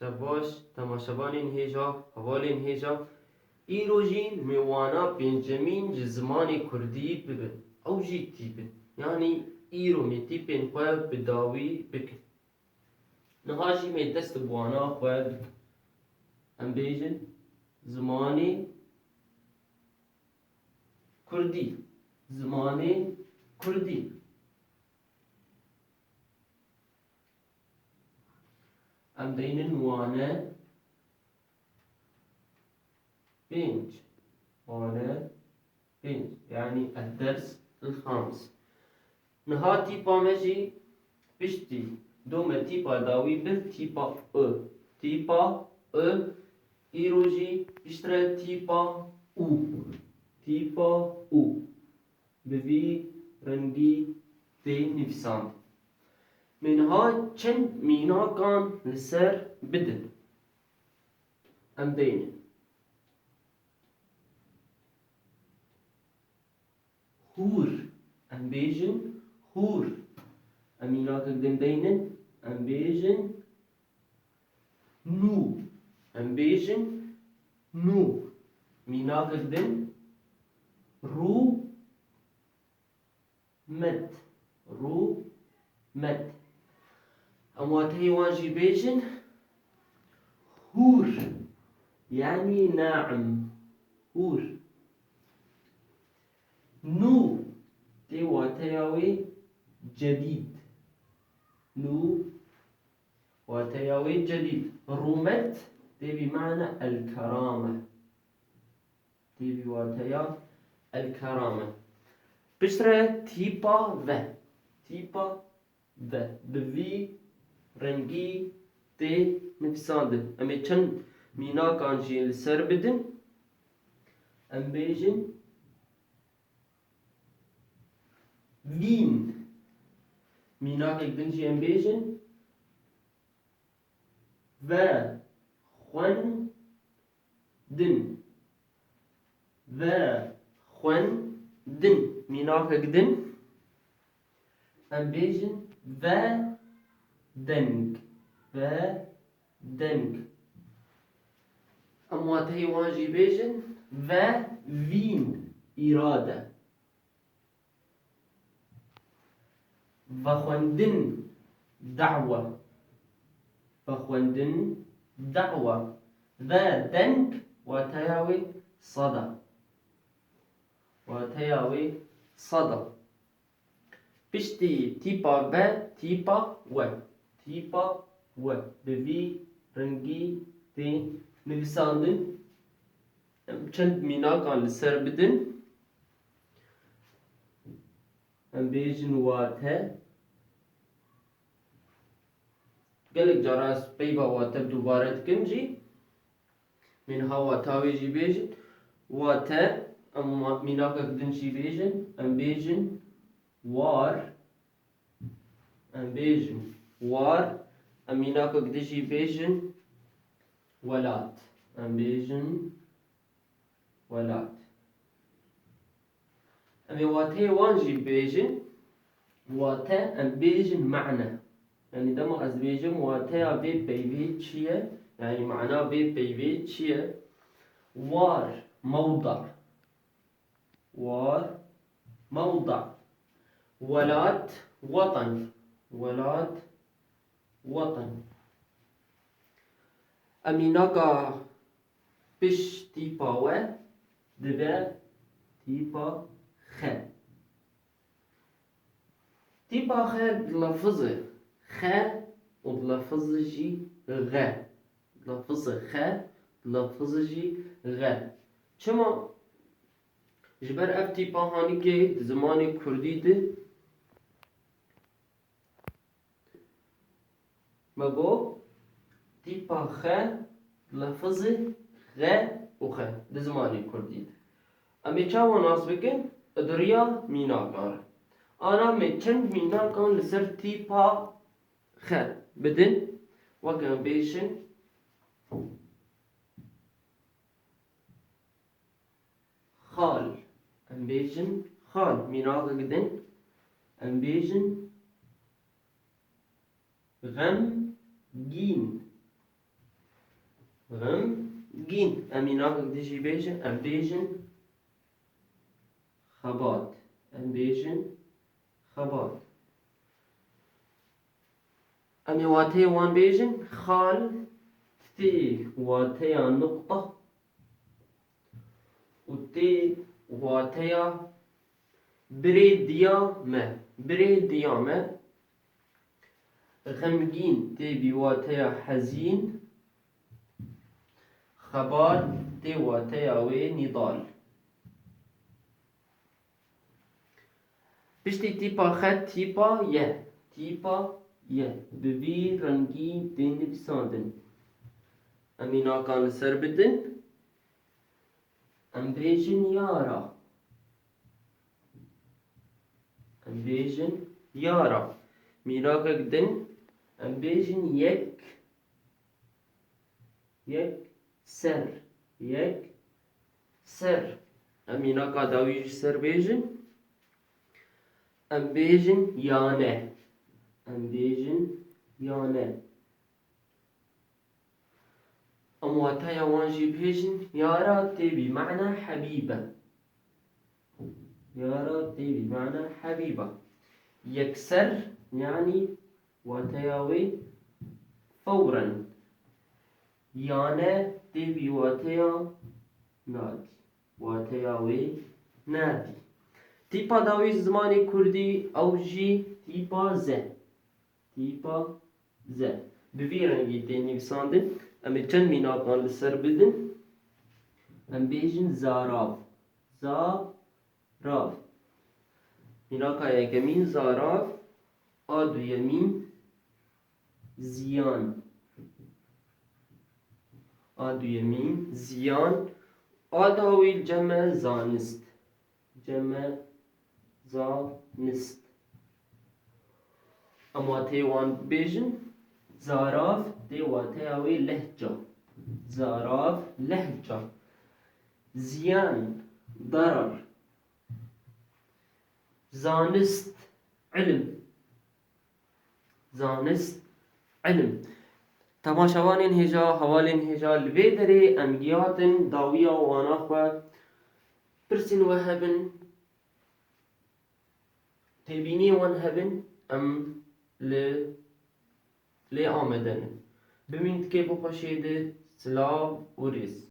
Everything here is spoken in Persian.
شباش تماشبانین هیجا حوالین هیجا ایروژین میوانا پنجمین زمان کردی ببن او جی تیبن یعنی ایرو می تیپن خواه بداوی بکن نهاجی می دست بوانا خواه ام بیجن زمانی کردی زمانی کردی ام دینن وانه بنج وانه بنج يعني الدرس الخامس نها تيبا مجي بشتي دوما تيبا داوي بر تيبا تيبا ايروجي بشتري تيبا تيبا بفي رنجي تي نفسان منها چند مینا کان لسر بدن ام دینن هور ام بیجن هور امینا کدن دینن ام بیجن نو ام بیجن نو مینا کدن رو مت أمواتي واجي بيجن هور يعني ناعم هور نو تي واتياوي جديد نو واتياوي جديد رومت تي بمعنى الكرامة تي بواتيا الكرامة بشرة تيبا و بفي رنگی تی نفساندن امی چند مینا کانجی لسر بدن ام بیجن وین مینا کدن جی ام بیجن و خون دن مینا کدن ام بیجن و دنگ أمواته واجي بيجن و وين إرادة وخوندن دعوة و دنگ وتياوي صدى بشتي تيبا و بفي رنگی تی نویساندن چند مینا کان لسر بدن ام بیجن واته گلک جاراس پیبا واته دوباره تکن جی من ها واتاوی جی بیجن واته ام مینا کدن جی بیجن ام بیجن وار أمينا كدجي بيجن ولات أم بيجن ولات أمي واتي وانجي بيجن واتا أم بيجن معنى يعني دما أز بيجن واتا بي بيبي تشيه يعني معناه بي بيبي تشيه وار موضع ولات وطن أميناكا بش تيبا و دبا تيبا خ تيبا خ لفظه خ ولفظ جي غ لفظ خ لفظ جي غ چما جبر اف تيبا هاني كي زماني كردي ده مگو تیپا خ لفظ غ و خ دزمانی کردید امی چاو ناس بکن ادریا مینا کار آنا می چند مینا کان لسر تیپا خ بدن وکن بیشن خال ام بیشن خال مینا گدن ام بیشن غم گین غمگین. امینا دیجی بیجن ام بیجن خبات. ام بیجن خبات. امی واته وان بیجن خال تی واته نقطة و تی واته بريديامة. بريديامة. غمگین تی بواته حزين. خبات تی واته وی نضال. پشتی تیپا خط تیپا يه. تیپا يه بوی رنگی دین بساندن. امینا کان سر بدن ام بیجن یارا. ام بیجن یارا. مینا کدن ام بیجن یک. یک سر. یک سر. امینا کا داویج سر بیجن ام بیجن یانه. ام بیجن یانه. أمواتها يوانجي بيجن يارا تي بمعنى حبيبة. يارا تي بمعنى حبيبة. يكسر يعني واتياوي فورا. يانا تي بواتيا نادي. واتياوي نادي. تيبا داوي زماني كردي أوجي تيبا زه. تيبا زه بفيرنجي تيني بساندن. ام چند میناکان لسر بدن ام بیجن زاراف. زاراف. میناکا یکمین زاراف. آدو یمین زیان. آدو یمین زیان. آداوی جمع زانست. جمع زانست. اما تیوان بیجن زاراف دي واتاوي لهجة. زاراف لهجة. زيان ضرر. زانست علم. زانست علم. تماشاوانين هجا هوالين هجا الفيدري امجياتن داوية واناخوة برسن وهبن تبيني وانهبن ام لی آمدن ببینید که بپاشید سلاو و ریز.